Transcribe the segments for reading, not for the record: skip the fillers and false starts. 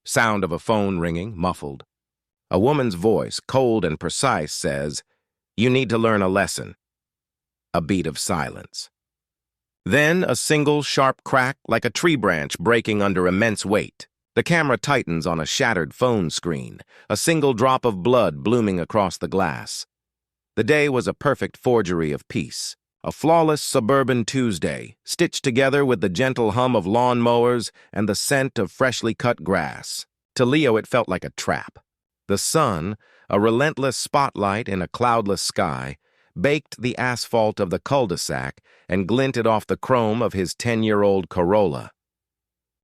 Sound of a phone ringing, muffled. A woman's voice, cold and precise, says, "You need to learn a lesson." A beat of silence. Then a single sharp crack like a tree branch breaking under immense weight. The camera tightens on a shattered phone screen, a single drop of blood blooming across the glass. The day was a perfect forgery of peace. A flawless suburban Tuesday, stitched together with the gentle hum of lawn mowers and the scent of freshly cut grass. To Leo, it felt like a trap. The sun, a relentless spotlight in a cloudless sky, baked the asphalt of the cul-de-sac and glinted off the chrome of his 10-year-old Corolla.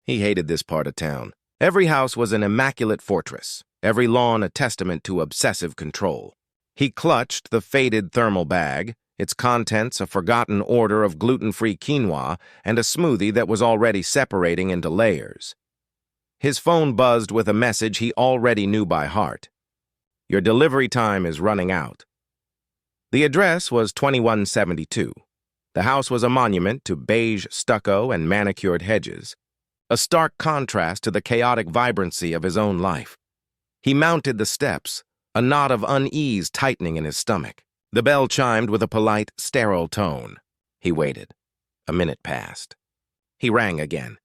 He hated this part of town. Every house was an immaculate fortress, every lawn a testament to obsessive control. He clutched the faded thermal bag, its contents a forgotten order of gluten-free quinoa and a smoothie that was already separating into layers. His phone buzzed with a message he already knew by heart. "Your delivery time is running out." The address was 2172. The house was a monument to beige stucco and manicured hedges, a stark contrast to the chaotic vibrancy of his own life. He mounted the steps, a knot of unease tightening in his stomach. The bell chimed with a polite, sterile tone. He waited. A minute passed. He rang again.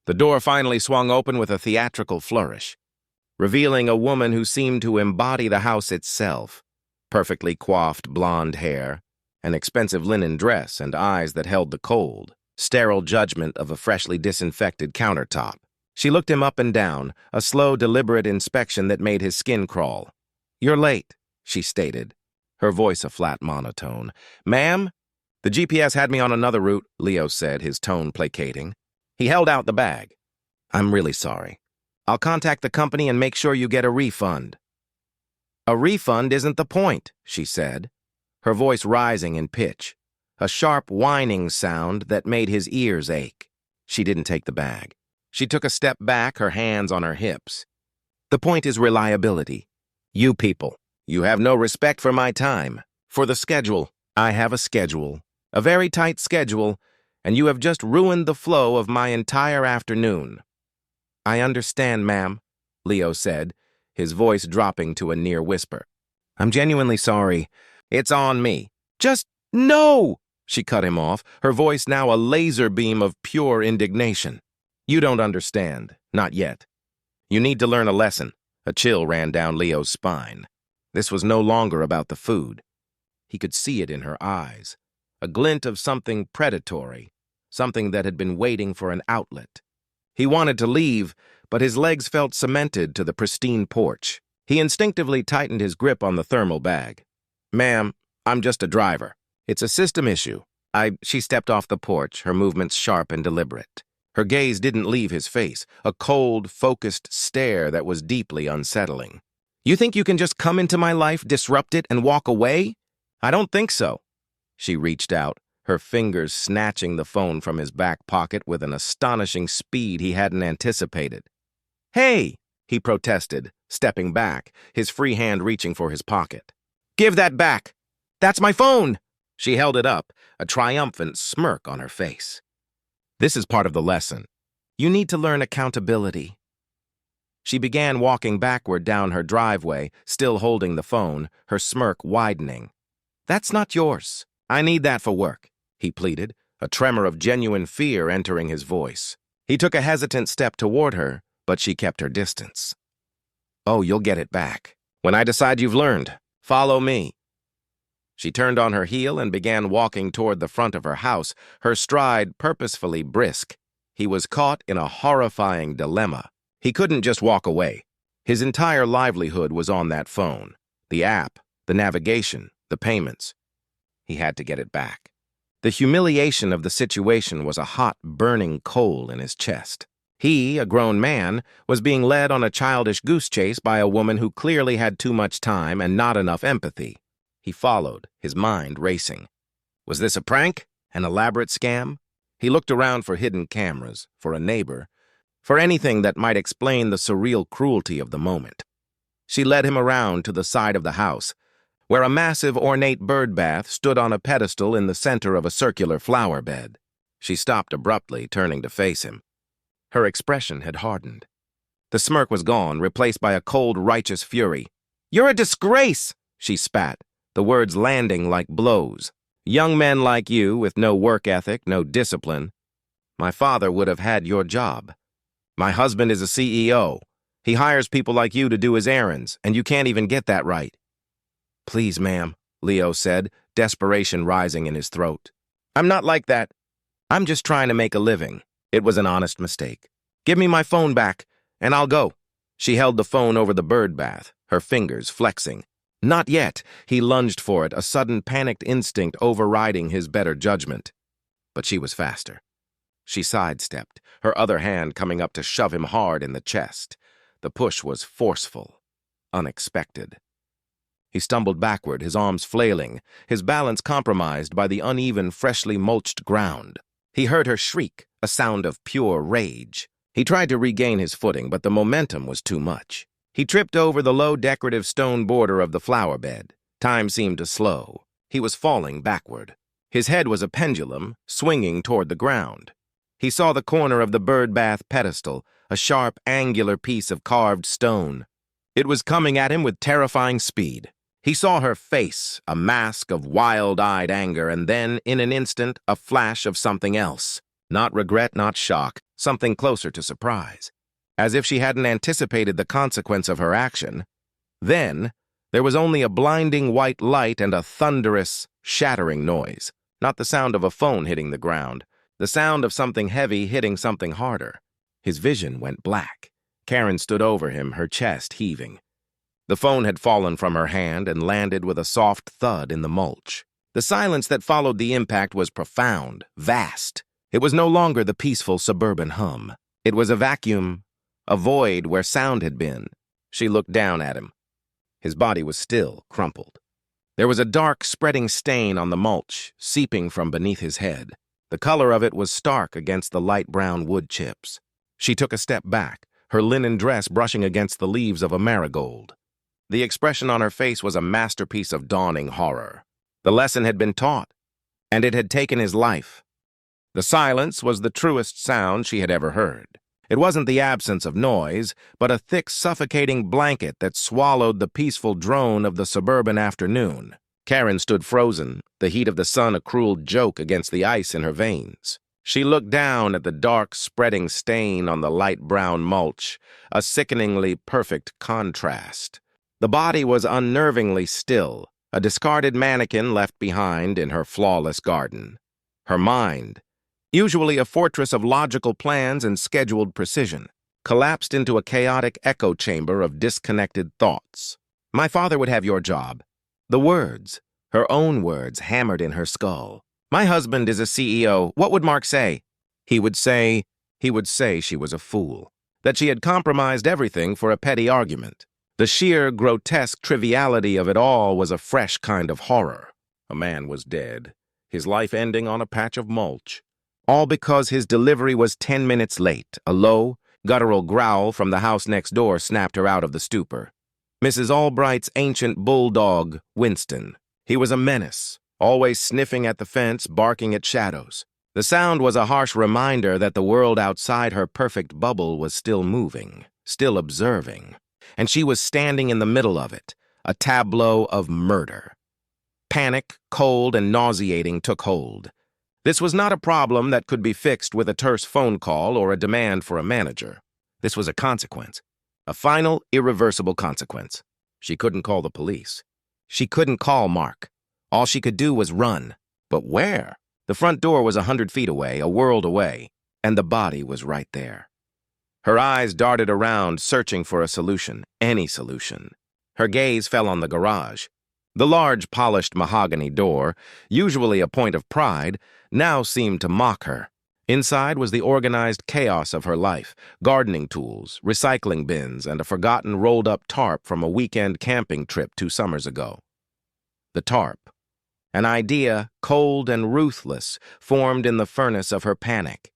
The door finally swung open with a theatrical flourish, revealing a woman who seemed to embody the house itself. Perfectly coiffed blonde hair, an expensive linen dress, and eyes that held the cold, sterile judgment of a freshly disinfected countertop. She looked him up and down, a slow, deliberate inspection that made his skin crawl. "You're late," she stated, her voice a flat monotone. "Ma'am?" "The GPS had me on another route," Leo said, his tone placating. He held out the bag. "I'm really sorry. I'll contact the company and make sure you get a refund." "A refund isn't the point," she said, her voice rising in pitch, a sharp whining sound that made his ears ache. She didn't take the bag. She took a step back, her hands on her hips. "The point is reliability. You people, you have no respect for my time, for the schedule. I have a schedule, a very tight schedule, and you have just ruined the flow of my entire afternoon." "I understand, ma'am," Leo said, his voice dropping to a near whisper. "I'm genuinely sorry. It's on me." "Just no!" She cut him off, her voice now a laser beam of pure indignation. "You don't understand. Not yet. You need to learn a lesson." A chill ran down Leo's spine. This was no longer about the food. He could see it in her eyes, a glint of something predatory, something that had been waiting for an outlet. He wanted to leave, but his legs felt cemented to the pristine porch. He instinctively tightened his grip on the thermal bag. "Ma'am, I'm just a driver. It's a system issue." She stepped off the porch, her movements sharp and deliberate. Her gaze didn't leave his face, a cold, focused stare that was deeply unsettling. "You think you can just come into my life, disrupt it, and walk away? I don't think so." She reached out, her fingers snatching the phone from his back pocket with an astonishing speed he hadn't anticipated. "Hey!" he protested, stepping back, his free hand reaching for his pocket. "Give that back! That's my phone!" She held it up, a triumphant smirk on her face. "This is part of the lesson. You need to learn accountability." She began walking backward down her driveway, still holding the phone, her smirk widening. "That's not yours. I need that for work," he pleaded, a tremor of genuine fear entering his voice. He took a hesitant step toward her, but she kept her distance. "Oh, you'll get it back. When I decide you've learned, follow me." She turned on her heel and began walking toward the front of her house, her stride purposefully brisk. He was caught in a horrifying dilemma. He couldn't just walk away. His entire livelihood was on that phone. The app, the navigation, the payments. He had to get it back. The humiliation of the situation was a hot, burning coal in his chest. He, a grown man, was being led on a childish goose chase by a woman who clearly had too much time and not enough empathy. He followed, his mind racing. Was this a prank? An elaborate scam? He looked around for hidden cameras, for a neighbor, for anything that might explain the surreal cruelty of the moment. She led him around to the side of the house, where a massive ornate bird bath stood on a pedestal in the center of a circular flower bed. She stopped abruptly, turning to face him. Her expression had hardened. The smirk was gone, replaced by a cold, righteous fury. "You're a disgrace!" she spat, the words landing like blows. "Young men like you, with no work ethic, no discipline. My father would have had your job. My husband is a CEO. He hires people like you to do his errands, and you can't even get that right." "Please, ma'am," Leo said, desperation rising in his throat. "I'm not like that. I'm just trying to make a living." It was an honest mistake. "Give me my phone back, and I'll go." She held the phone over the bird bath, her fingers flexing. "Not yet." He lunged for it, a sudden panicked instinct overriding his better judgment. But she was faster. She sidestepped, her other hand coming up to shove him hard in the chest. The push was forceful, unexpected. He stumbled backward, his arms flailing, his balance compromised by the uneven, freshly mulched ground. He heard her shriek, a sound of pure rage. He tried to regain his footing, but the momentum was too much. He tripped over the low decorative stone border of the flower bed. Time seemed to slow. He was falling backward. His head was a pendulum, swinging toward the ground. He saw the corner of the bird bath pedestal, a sharp, angular piece of carved stone. It was coming at him with terrifying speed. He saw her face, a mask of wild-eyed anger, and then, in an instant, a flash of something else. Not regret, not shock, something closer to surprise. As if she hadn't anticipated the consequence of her action. Then, there was only a blinding white light and a thunderous, shattering noise. Not the sound of a phone hitting the ground. The sound of something heavy hitting something harder. His vision went black. Karen stood over him, her chest heaving. The phone had fallen from her hand and landed with a soft thud in the mulch. The silence that followed the impact was profound, vast. It was no longer the peaceful suburban hum. It was a vacuum, a void where sound had been. She looked down at him. His body was still, crumpled. There was a dark, spreading stain on the mulch, seeping from beneath his head. The color of it was stark against the light brown wood chips. She took a step back, her linen dress brushing against the leaves of a marigold. The expression on her face was a masterpiece of dawning horror. The lesson had been taught, and it had taken his life. The silence was the truest sound she had ever heard. It wasn't the absence of noise, but a thick, suffocating blanket that swallowed the peaceful drone of the suburban afternoon. Karen stood frozen, the heat of the sun a cruel joke against the ice in her veins. She looked down at the dark, spreading stain on the light brown mulch, a sickeningly perfect contrast. The body was unnervingly still, a discarded mannequin left behind in her flawless garden. Her mind, usually a fortress of logical plans and scheduled precision, collapsed into a chaotic echo chamber of disconnected thoughts. "My father would have your job." The words, her own words, hammered in her skull. "My husband is a CEO. What would Mark say?" He would say she was a fool, that she had compromised everything for a petty argument. The sheer, grotesque triviality of it all was a fresh kind of horror. A man was dead, his life ending on a patch of mulch. All because his delivery was 10 minutes late. A low, guttural growl from the house next door snapped her out of the stupor. Mrs. Albright's ancient bulldog, Winston. He was a menace, always sniffing at the fence, barking at shadows. The sound was a harsh reminder that the world outside her perfect bubble was still moving, still observing. And she was standing in the middle of it, a tableau of murder. Panic, cold and nauseating, took hold. This was not a problem that could be fixed with a terse phone call or a demand for a manager. This was a consequence, a final, irreversible consequence. She couldn't call the police. She couldn't call Mark. All she could do was run. But where? The front door was 100 feet away, a world away, and the body was right there. Her eyes darted around, searching for a solution, any solution. Her gaze fell on the garage. The large, polished mahogany door, usually a point of pride, now seemed to mock her. Inside was the organized chaos of her life, gardening tools, recycling bins, and a forgotten rolled-up tarp from a weekend camping trip 2 summers ago. The tarp. An idea, cold and ruthless, formed in the furnace of her panic.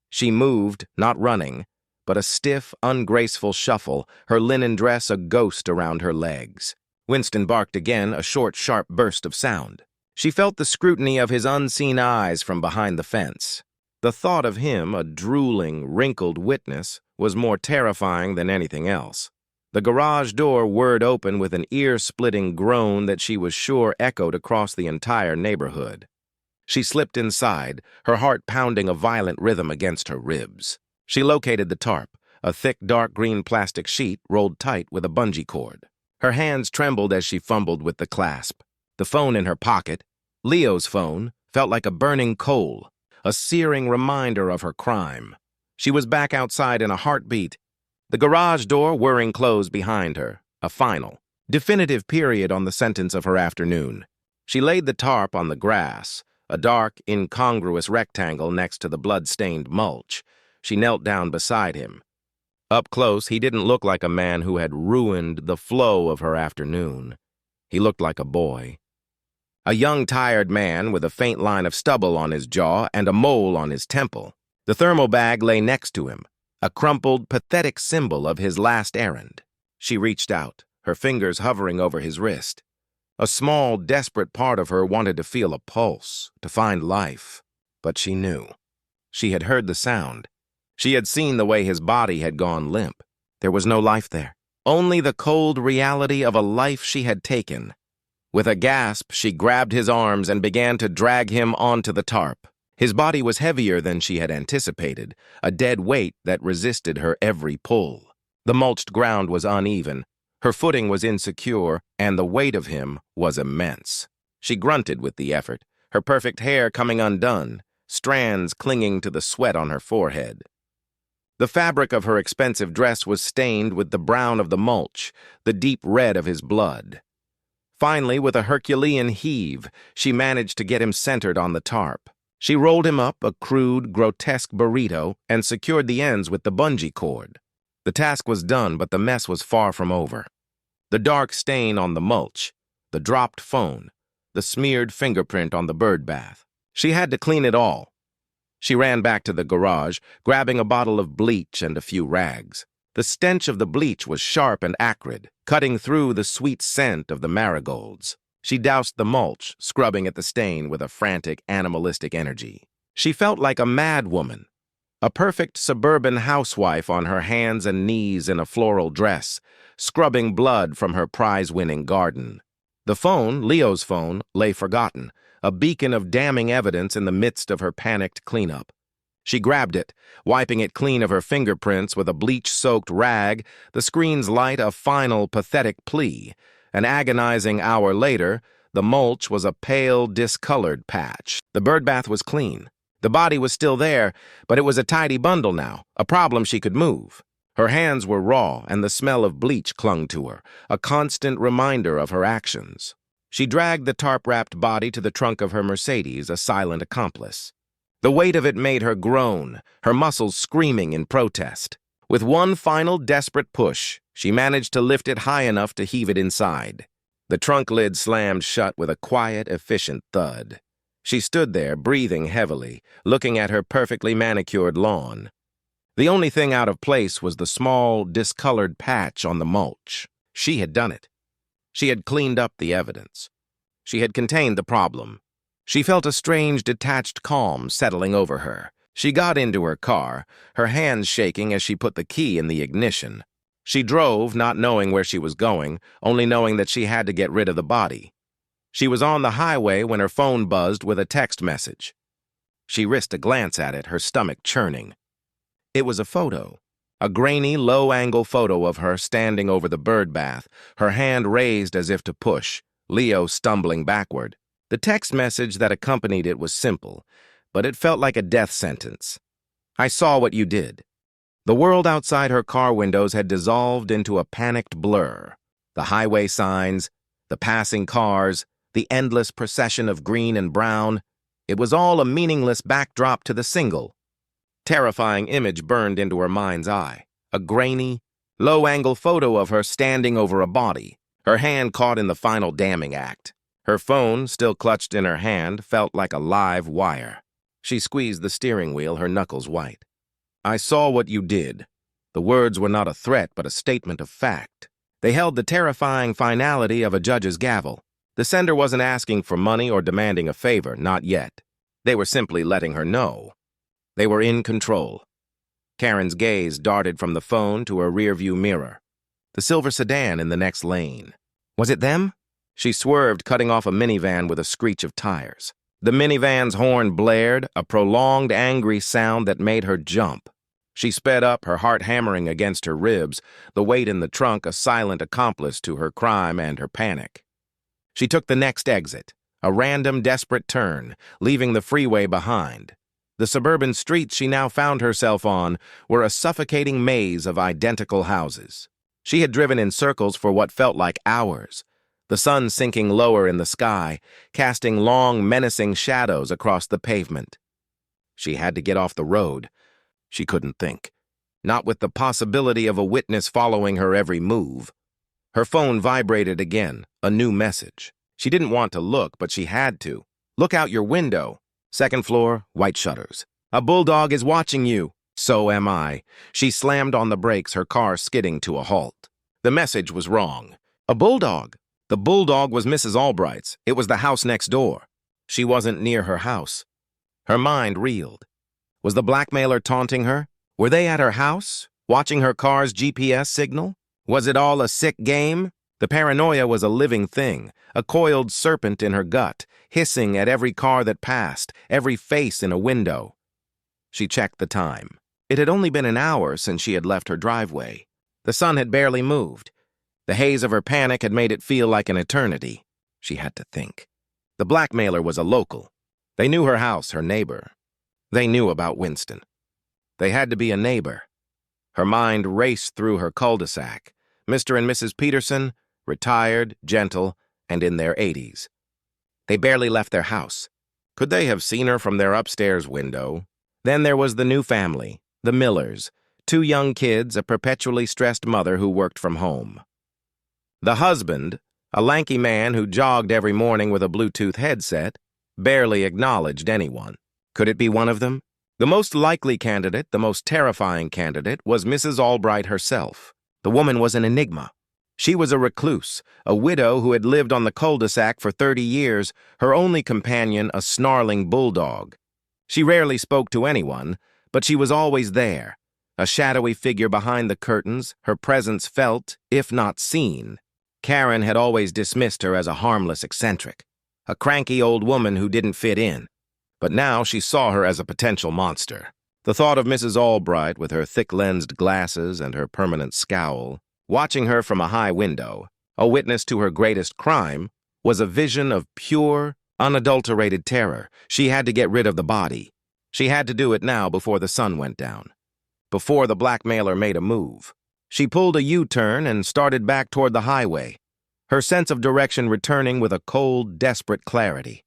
She moved, not running, but a stiff, ungraceful shuffle, her linen dress a ghost around her legs. Winston barked again, a short, sharp burst of sound. She felt the scrutiny of his unseen eyes from behind the fence. The thought of him, a drooling, wrinkled witness, was more terrifying than anything else. The garage door whirred open with an ear-splitting groan that she was sure echoed across the entire neighborhood. She slipped inside, her heart pounding a violent rhythm against her ribs. She located the tarp, a thick dark green plastic sheet rolled tight with a bungee cord. Her hands trembled as she fumbled with the clasp. The phone in her pocket, Leo's phone, felt like a burning coal, a searing reminder of her crime. She was back outside in a heartbeat, the garage door whirring closed behind her, a final, definitive period on the sentence of her afternoon. She laid the tarp on the grass, a dark, incongruous rectangle next to the blood-stained mulch. She knelt down beside him. Up close, he didn't look like a man who had ruined the flow of her afternoon. He looked like a boy. A young, tired man with a faint line of stubble on his jaw and a mole on his temple. The thermal bag lay next to him, a crumpled, pathetic symbol of his last errand. She reached out, her fingers hovering over his wrist. A small, desperate part of her wanted to feel a pulse, to find life. But she knew. She had heard the sound. She had seen the way his body had gone limp. There was no life there. Only the cold reality of a life she had taken. With a gasp, she grabbed his arms and began to drag him onto the tarp. His body was heavier than she had anticipated, a dead weight that resisted her every pull. The mulched ground was uneven, her footing was insecure, and the weight of him was immense. She grunted with the effort, her perfect hair coming undone, strands clinging to the sweat on her forehead. The fabric of her expensive dress was stained with the brown of the mulch, the deep red of his blood. Finally, with a Herculean heave, she managed to get him centered on the tarp. She rolled him up, a crude, grotesque burrito, and secured the ends with the bungee cord. The task was done, but the mess was far from over. The dark stain on the mulch, the dropped phone, the smeared fingerprint on the bird bath. She had to clean it all. She ran back to the garage, grabbing a bottle of bleach and a few rags. The stench of the bleach was sharp and acrid, cutting through the sweet scent of the marigolds. She doused the mulch, scrubbing at the stain with a frantic, animalistic energy. She felt like a mad woman, a perfect suburban housewife on her hands and knees in a floral dress, scrubbing blood from her prize-winning garden. The phone, Leo's phone, lay forgotten, a beacon of damning evidence in the midst of her panicked cleanup. She grabbed it, wiping it clean of her fingerprints with a bleach-soaked rag, the screen's light a final, pathetic plea. An agonizing hour later, the mulch was a pale, discolored patch. The birdbath was clean. The body was still there, but it was a tidy bundle now, a problem she could move. Her hands were raw, and the smell of bleach clung to her, a constant reminder of her actions. She dragged the tarp-wrapped body to the trunk of her Mercedes, a silent accomplice. The weight of it made her groan, her muscles screaming in protest. With one final desperate push, she managed to lift it high enough to heave it inside. The trunk lid slammed shut with a quiet, efficient thud. She stood there, breathing heavily, looking at her perfectly manicured lawn. The only thing out of place was the small, discolored patch on the mulch. She had done it. She had cleaned up the evidence. She had contained the problem. She felt a strange, detached calm settling over her. She got into her car, her hands shaking as she put the key in the ignition. She drove, not knowing where she was going, only knowing that she had to get rid of the body. She was on the highway when her phone buzzed with a text message. She risked a glance at it, her stomach churning. It was a photo, a grainy, low-angle photo of her standing over the bird bath, her hand raised as if to push, Leo stumbling backward. The text message that accompanied it was simple, but it felt like a death sentence. I saw what you did. The world outside her car windows had dissolved into a panicked blur. The highway signs, the passing cars, the endless procession of green and brown. It was all a meaningless backdrop to the single. Terrifying image burned into her mind's eye. A grainy, low-angle photo of her standing over a body, her hand caught in the final damning act. Her phone, still clutched in her hand, felt like a live wire. She squeezed the steering wheel, her knuckles white. I saw what you did. The words were not a threat, but a statement of fact. They held the terrifying finality of a judge's gavel. The sender wasn't asking for money or demanding a favor, not yet. They were simply letting her know. They were in control. Karen's gaze darted from the phone to her rearview mirror. The silver sedan in the next lane. Was it them? She swerved, cutting off a minivan with a screech of tires. The minivan's horn blared, a prolonged, angry sound that made her jump. She sped up, her heart hammering against her ribs, the weight in the trunk a silent accomplice to her crime and her panic. She took the next exit, a random, desperate turn, leaving the freeway behind. The suburban streets she now found herself on were a suffocating maze of identical houses. She had driven in circles for what felt like hours, the sun sinking lower in the sky, casting long, menacing shadows across the pavement. She had to get off the road. She couldn't think, not with the possibility of a witness following her every move. Her phone vibrated again, a new message. She didn't want to look, but she had to. Look out your window. Second floor, white shutters. A bulldog is watching you. So am I. She slammed on the brakes, her car skidding to a halt. The message was wrong. A bulldog. The bulldog was Mrs. Albright's. It was the house next door. She wasn't near her house. Her mind reeled. Was the blackmailer taunting her? Were they at her house, watching her car's GPS signal? Was it all a sick game? The paranoia was a living thing, a coiled serpent in her gut, hissing at every car that passed, every face in a window. She checked the time. It had only been an hour since she had left her driveway. The sun had barely moved. The haze of her panic had made it feel like an eternity. She had to think. The blackmailer was a local. They knew her house, her neighbor. They knew about Winston. They had to be a neighbor. Her mind raced through her cul-de-sac. Mr. and Mrs. Peterson, retired, gentle, and in their 80s. They barely left their house. Could they have seen her from their upstairs window? Then there was the new family, the Millers, 2 young kids, a perpetually stressed mother who worked from home. The husband, a lanky man who jogged every morning with a Bluetooth headset, barely acknowledged anyone. Could it be one of them? The most likely candidate, the most terrifying candidate, was Mrs. Albright herself. The woman was an enigma. She was a recluse, a widow who had lived on the cul-de-sac for 30 years, her only companion a snarling bulldog. She rarely spoke to anyone, but she was always there, a shadowy figure behind the curtains, her presence felt, if not seen. Karen had always dismissed her as a harmless eccentric, a cranky old woman who didn't fit in. But now she saw her as a potential monster. The thought of Mrs. Albright with her thick-lensed glasses and her permanent scowl, watching her from a high window, a witness to her greatest crime, was a vision of pure, unadulterated terror. She had to get rid of the body. She had to do it now before the sun went down, before the blackmailer made a move. She pulled a U-turn and started back toward the highway, her sense of direction returning with a cold, desperate clarity.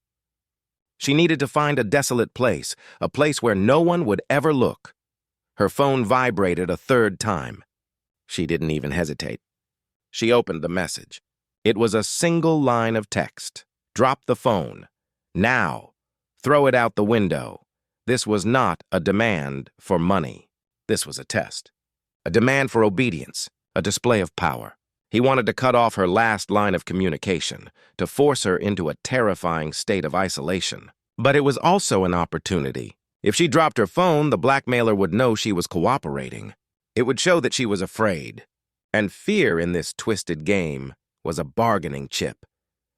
She needed to find a desolate place, a place where no one would ever look. Her phone vibrated a 3rd time. She didn't even hesitate. She opened the message. It was a single line of text. Drop the phone. Now. Throw it out the window. This was not a demand for money. This was a test. A demand for obedience, a display of power. He wanted to cut off her last line of communication, to force her into a terrifying state of isolation. But it was also an opportunity. If she dropped her phone, the blackmailer would know she was cooperating. It would show that she was afraid. And fear in this twisted game was a bargaining chip.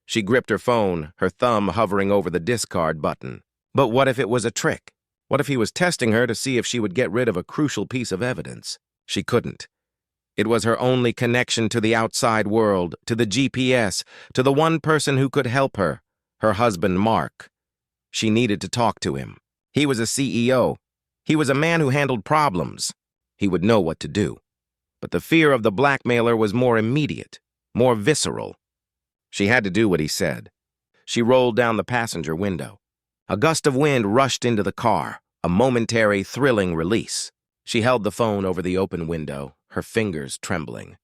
She gripped her phone, her thumb hovering over the discard button. But what if it was a trick? What if he was testing her to see if she would get rid of a crucial piece of evidence? She couldn't. It was her only connection to the outside world, to the GPS, to the one person who could help her, her husband, Mark. She needed to talk to him. He was a CEO. He was a man who handled problems. He would know what to do. But the fear of the blackmailer was more immediate, more visceral. She had to do what he said. She rolled down the passenger window. A gust of wind rushed into the car, a momentary, thrilling release. She held the phone over the open window, her fingers trembling.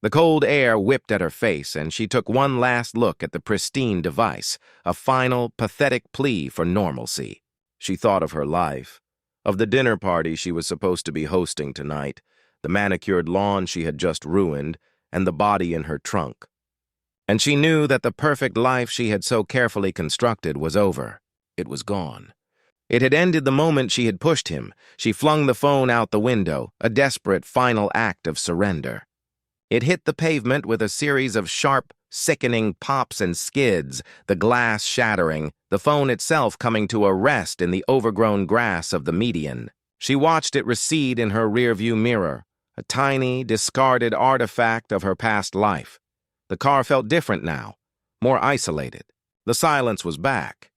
The cold air whipped at her face, and she took one last look at the pristine device, a final, pathetic plea for normalcy. She thought of her life, of the dinner party she was supposed to be hosting tonight, the manicured lawn she had just ruined, and the body in her trunk. And she knew that the perfect life she had so carefully constructed was over. It was gone. It had ended the moment she had pushed him. She flung the phone out the window, a desperate final act of surrender. It hit the pavement with a series of sharp, sickening pops and skids, the glass shattering, the phone itself coming to a rest in the overgrown grass of the median. She watched it recede in her rearview mirror, a tiny, discarded artifact of her past life. The car felt different now, more isolated. The silence was back.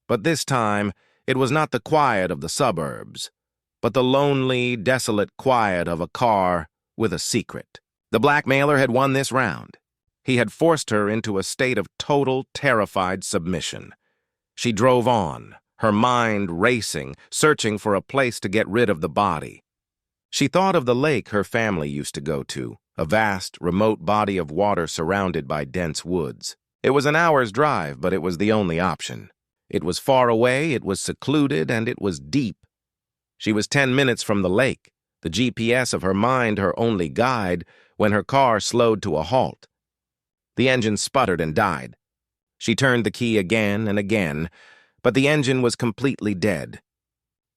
But this time, it was not the quiet of the suburbs, but the lonely, desolate quiet of a car with a secret. The blackmailer had won this round. He had forced her into a state of total, terrified submission. She drove on, her mind racing, searching for a place to get rid of the body. She thought of the lake her family used to go to, a vast, remote body of water surrounded by dense woods. It was an hour's drive, but it was the only option. It was far away, it was secluded, and it was deep. She was 10 minutes from the lake, the GPS of her mind her only guide, when her car slowed to a halt. The engine sputtered and died. She turned the key again and again, but the engine was completely dead.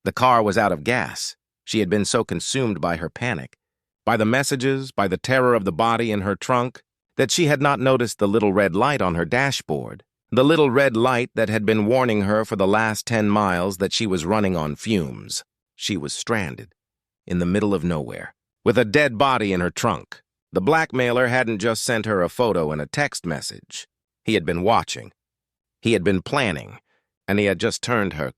The car was out of gas. She had been so consumed by her panic, by the messages, by the terror of the body in her trunk, that she had not noticed the little red light on her dashboard, the little red light that had been warning her for the last 10 miles that she was running on fumes. She was stranded, in the middle of nowhere, with a dead body in her trunk. The blackmailer hadn't just sent her a photo and a text message. He had been watching. He had been planning, and he had just turned her.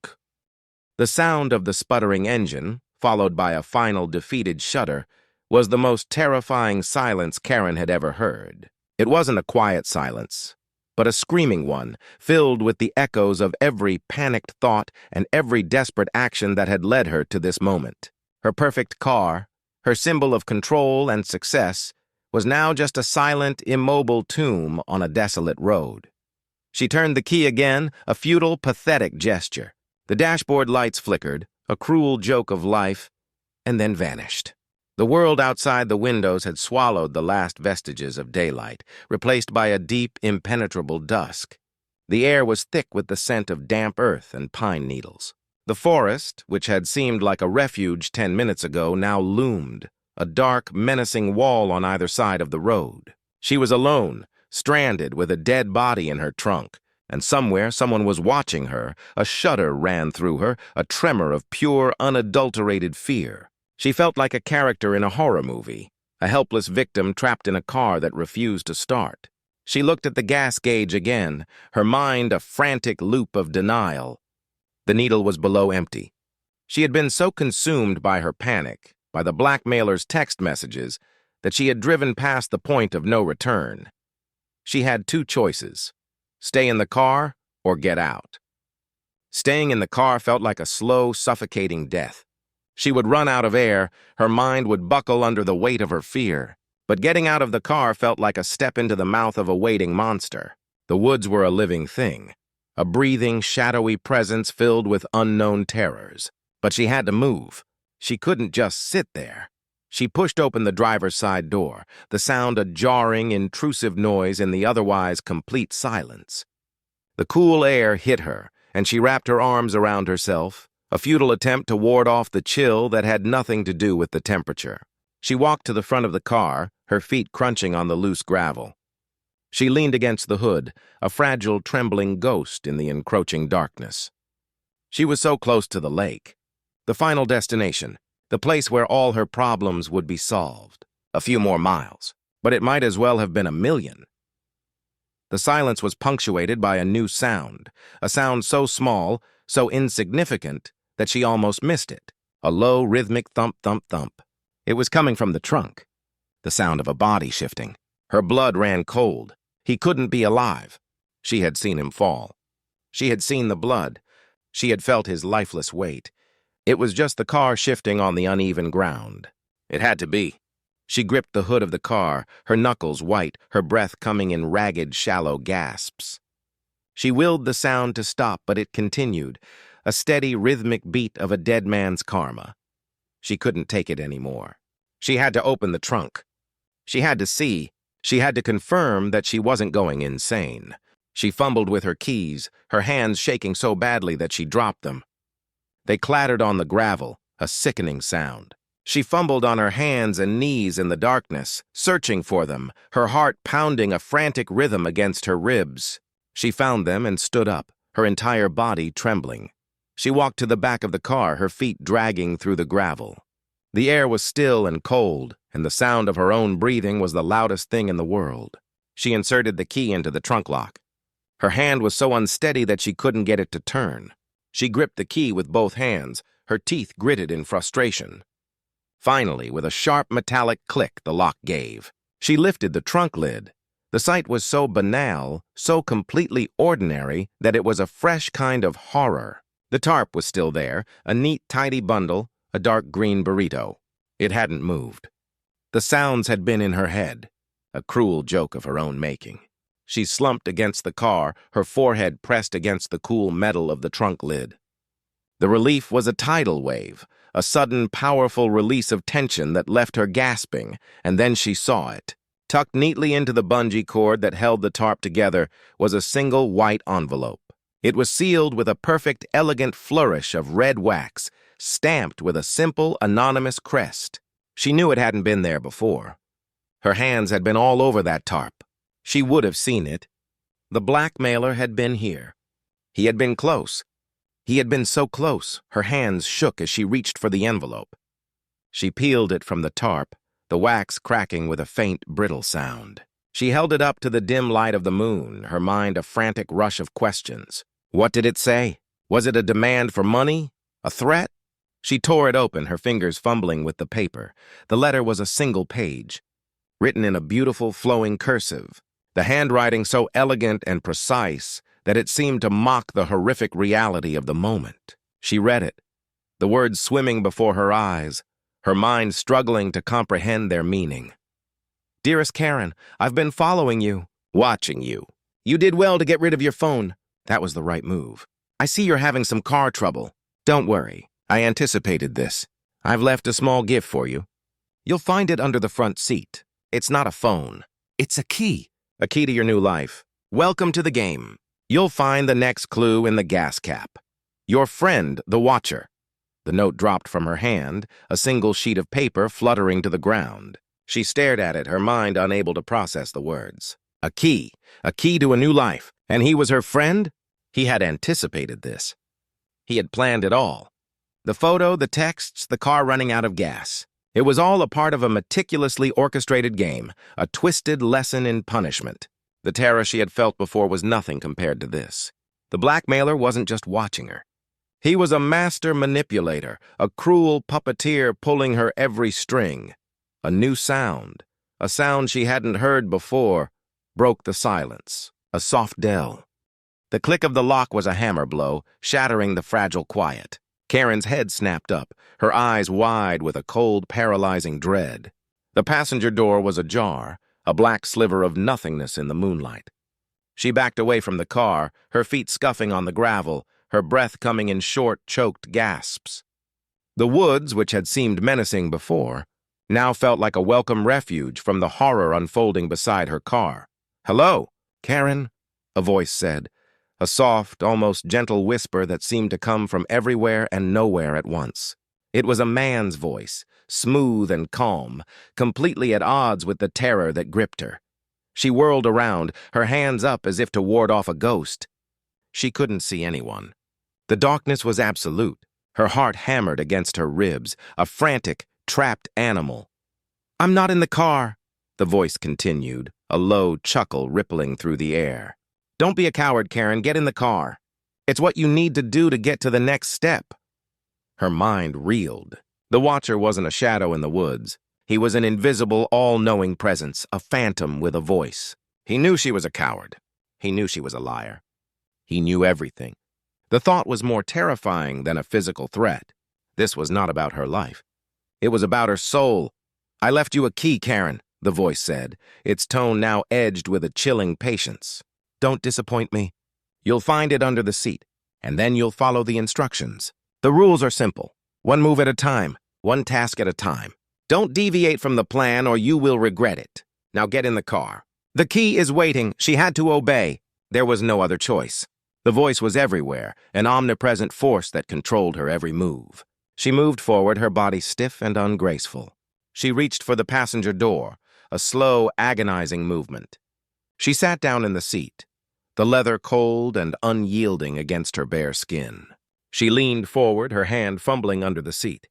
The sound of the sputtering engine, followed by a final defeated shudder, was the most terrifying silence Karen had ever heard. It wasn't a quiet silence, but a screaming one, filled with the echoes of every panicked thought and every desperate action that had led her to this moment. Her perfect car, her symbol of control and success, was now just a silent, immobile tomb on a desolate road. She turned the key again, a futile, pathetic gesture. The dashboard lights flickered, a cruel joke of life, and then vanished. The world outside the windows had swallowed the last vestiges of daylight, replaced by a deep, impenetrable dusk. The air was thick with the scent of damp earth and pine needles. The forest, which had seemed like a refuge 10 minutes ago, now loomed, a dark, menacing wall on either side of the road. She was alone, stranded with a dead body in her trunk, and somewhere someone was watching her. A shudder ran through her, a tremor of pure, unadulterated fear. She felt like a character in a horror movie, a helpless victim trapped in a car that refused to start. She looked at the gas gauge again, her mind a frantic loop of denial. The needle was below empty. She had been so consumed by her panic, by the blackmailer's text messages, that she had driven past the point of no return. She had two choices: stay in the car or get out. Staying in the car felt like a slow, suffocating death. She would run out of air, her mind would buckle under the weight of her fear. But getting out of the car felt like a step into the mouth of a waiting monster. The woods were a living thing, a breathing, shadowy presence filled with unknown terrors. But she had to move. She couldn't just sit there. She pushed open the driver's side door, the sound a jarring, intrusive noise in the otherwise complete silence. The cool air hit her, and she wrapped her arms around herself, a futile attempt to ward off the chill that had nothing to do with the temperature. She walked to the front of the car, her feet crunching on the loose gravel. She leaned against the hood, a fragile, trembling ghost in the encroaching darkness. She was so close to the lake, the final destination, the place where all her problems would be solved. A few more miles, but it might as well have been 1,000,000. The silence was punctuated by a new sound, a sound so small, so insignificant, that she almost missed it. A low, rhythmic thump, thump, thump. It was coming from the trunk, the sound of a body shifting. Her blood ran cold. He couldn't be alive. She had seen him fall. She had seen the blood. She had felt his lifeless weight. It was just the car shifting on the uneven ground. It had to be. She gripped the hood of the car, her knuckles white, her breath coming in ragged, shallow gasps. She willed the sound to stop, but it continued, a steady, rhythmic beat of a dead man's karma. She couldn't take it anymore. She had to open the trunk. She had to see. She had to confirm that she wasn't going insane. She fumbled with her keys, her hands shaking so badly that she dropped them. They clattered on the gravel, a sickening sound. She fumbled on her hands and knees in the darkness, searching for them, her heart pounding a frantic rhythm against her ribs. She found them and stood up, her entire body trembling. She walked to the back of the car, her feet dragging through the gravel. The air was still and cold, and the sound of her own breathing was the loudest thing in the world. She inserted the key into the trunk lock. Her hand was so unsteady that she couldn't get it to turn. She gripped the key with both hands, her teeth gritted in frustration. Finally, with a sharp metallic click, the lock gave. She lifted the trunk lid. The sight was so banal, so completely ordinary, that it was a fresh kind of horror. The tarp was still there, a neat, tidy bundle, a dark green burrito. It hadn't moved. The sounds had been in her head, a cruel joke of her own making. She slumped against the car, her forehead pressed against the cool metal of the trunk lid. The relief was a tidal wave, a sudden, powerful release of tension that left her gasping, and then she saw it. Tucked neatly into the bungee cord that held the tarp together was a single white envelope. It was sealed with a perfect, elegant flourish of red wax, stamped with a simple, anonymous crest. She knew it hadn't been there before. Her hands had been all over that tarp. She would have seen it. The blackmailer had been here. He had been close. He had been so close, her hands shook as she reached for the envelope. She peeled it from the tarp, the wax cracking with a faint, brittle sound. She held it up to the dim light of the moon, her mind a frantic rush of questions. What did it say? Was it a demand for money? A threat? She tore it open, her fingers fumbling with the paper. The letter was a single page, written in a beautiful, flowing cursive, the handwriting so elegant and precise that it seemed to mock the horrific reality of the moment. She read it, the words swimming before her eyes, her mind struggling to comprehend their meaning. Dearest Karen, I've been following you, watching you. You did well to get rid of your phone. That was the right move. I see you're having some car trouble. Don't worry, I anticipated this. I've left a small gift for you. You'll find it under the front seat. It's not a phone. It's a key to your new life. Welcome to the game. You'll find the next clue in the gas cap. Your friend, the Watcher. The note dropped from her hand, a single sheet of paper fluttering to the ground. She stared at it, her mind unable to process the words. A key to a new life. And he was her friend? He had anticipated this. He had planned it all. The photo, the texts, the car running out of gas. It was all a part of a meticulously orchestrated game, a twisted lesson in punishment. The terror she had felt before was nothing compared to this. The blackmailer wasn't just watching her. He was a master manipulator, a cruel puppeteer pulling her every string. A new sound, a sound she hadn't heard before, broke the silence. A soft dell. The click of the lock was a hammer blow, shattering the fragile quiet. Karen's head snapped up, her eyes wide with a cold, paralyzing dread. The passenger door was ajar, a black sliver of nothingness in the moonlight. She backed away from the car, her feet scuffing on the gravel, her breath coming in short, choked gasps. The woods, which had seemed menacing before, now felt like a welcome refuge from the horror unfolding beside her car. Hello, Karen, a voice said, a soft, almost gentle whisper that seemed to come from everywhere and nowhere at once. It was a man's voice, smooth and calm, completely at odds with the terror that gripped her. She whirled around, her hands up as if to ward off a ghost. She couldn't see anyone. The darkness was absolute, her heart hammered against her ribs, a frantic, trapped animal. I'm not in the car, the voice continued, a low chuckle rippling through the air. Don't be a coward, Karen. Get in the car. It's what you need to do to get to the next step. Her mind reeled. The Watcher wasn't a shadow in the woods. He was an invisible, all-knowing presence, a phantom with a voice. He knew she was a coward. He knew she was a liar. He knew everything. The thought was more terrifying than a physical threat. This was not about her life. It was about her soul. I left you a key, Karen, the voice said, its tone now edged with a chilling patience. Don't disappoint me. You'll find it under the seat, and then you'll follow the instructions. The rules are simple. One move at a time, one task at a time. Don't deviate from the plan or you will regret it. Now get in the car. The key is waiting. She had to obey. There was no other choice. The voice was everywhere, an omnipresent force that controlled her every move. She moved forward, her body stiff and ungraceful. She reached for the passenger door, a slow, agonizing movement. She sat down in the seat, the leather cold and unyielding against her bare skin. She leaned forward, her hand fumbling under the seat.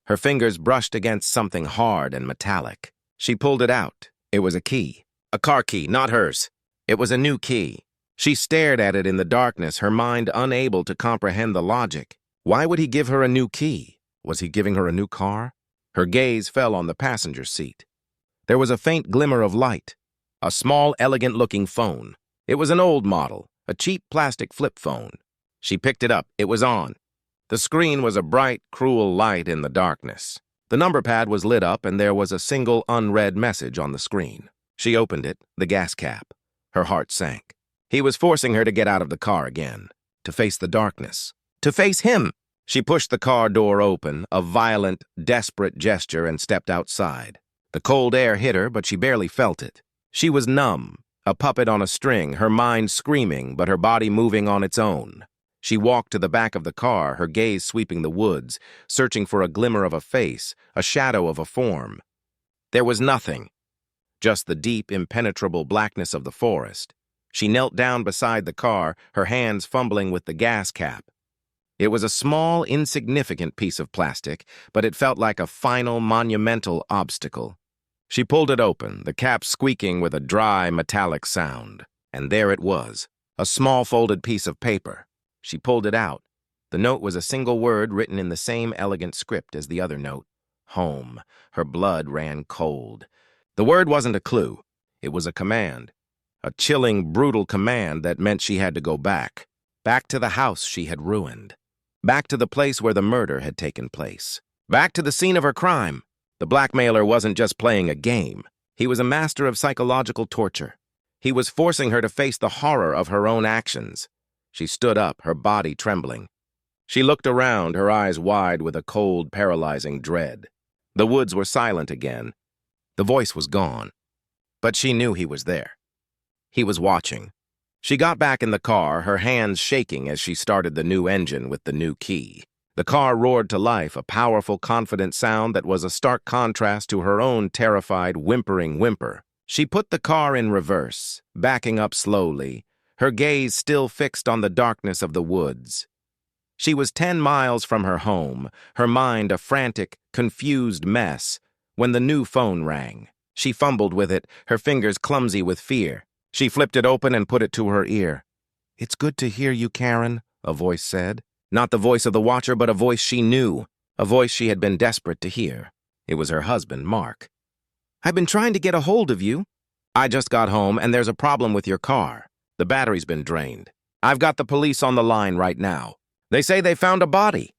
Her fingers brushed against something hard and metallic. She pulled it out. It was a key. A car key, not hers. It was a new key. She stared at it in the darkness, her mind unable to comprehend the logic. Why would he give her a new key? Was he giving her a new car? Her gaze fell on the passenger seat. There was a faint glimmer of light. A small, elegant-looking phone. It was an old model, a cheap plastic flip phone. She picked it up. It was on. The screen was a bright, cruel light in the darkness. The number pad was lit up, and there was a single unread message on the screen. She opened it, the gas cap. Her heart sank. He was forcing her to get out of the car again, to face the darkness, to face him. She pushed the car door open, a violent, desperate gesture, and stepped outside. The cold air hit her, but she barely felt it. She was numb, a puppet on a string, her mind screaming, but her body moving on its own. She walked to the back of the car, her gaze sweeping the woods, searching for a glimmer of a face, a shadow of a form. There was nothing, just the deep, impenetrable blackness of the forest. She knelt down beside the car, her hands fumbling with the gas cap. It was a small, insignificant piece of plastic, but it felt like a final, monumental obstacle. She pulled it open, the cap squeaking with a dry, metallic sound. And there it was, a small folded piece of paper. She pulled it out. The note was a single word written in the same elegant script as the other note. Home. Her blood ran cold. The word wasn't a clue. It was a command. A chilling, brutal command that meant she had to go back. Back to the house she had ruined. Back to the place where the murder had taken place. Back to the scene of her crime. The blackmailer wasn't just playing a game. He was a master of psychological torture. He was forcing her to face the horror of her own actions. She stood up, her body trembling. She looked around, her eyes wide with a cold, paralyzing dread. The woods were silent again. The voice was gone. But she knew he was there. He was watching. She got back in the car, her hands shaking as she started the new engine with the new key. The car roared to life, a powerful, confident sound that was a stark contrast to her own terrified, whimpering whimper. She put the car in reverse, backing up slowly, her gaze still fixed on the darkness of the woods. She was 10 miles from her home, her mind a frantic, confused mess, when the new phone rang. She fumbled with it, her fingers clumsy with fear. She flipped it open and put it to her ear. "It's good to hear you, Karen," a voice said. Not the voice of the watcher, but a voice she knew, a voice she had been desperate to hear. It was her husband, Mark. "I've been trying to get a hold of you. I just got home, and there's a problem with your car. The battery's been drained. I've got the police on the line right now. They say they found a body."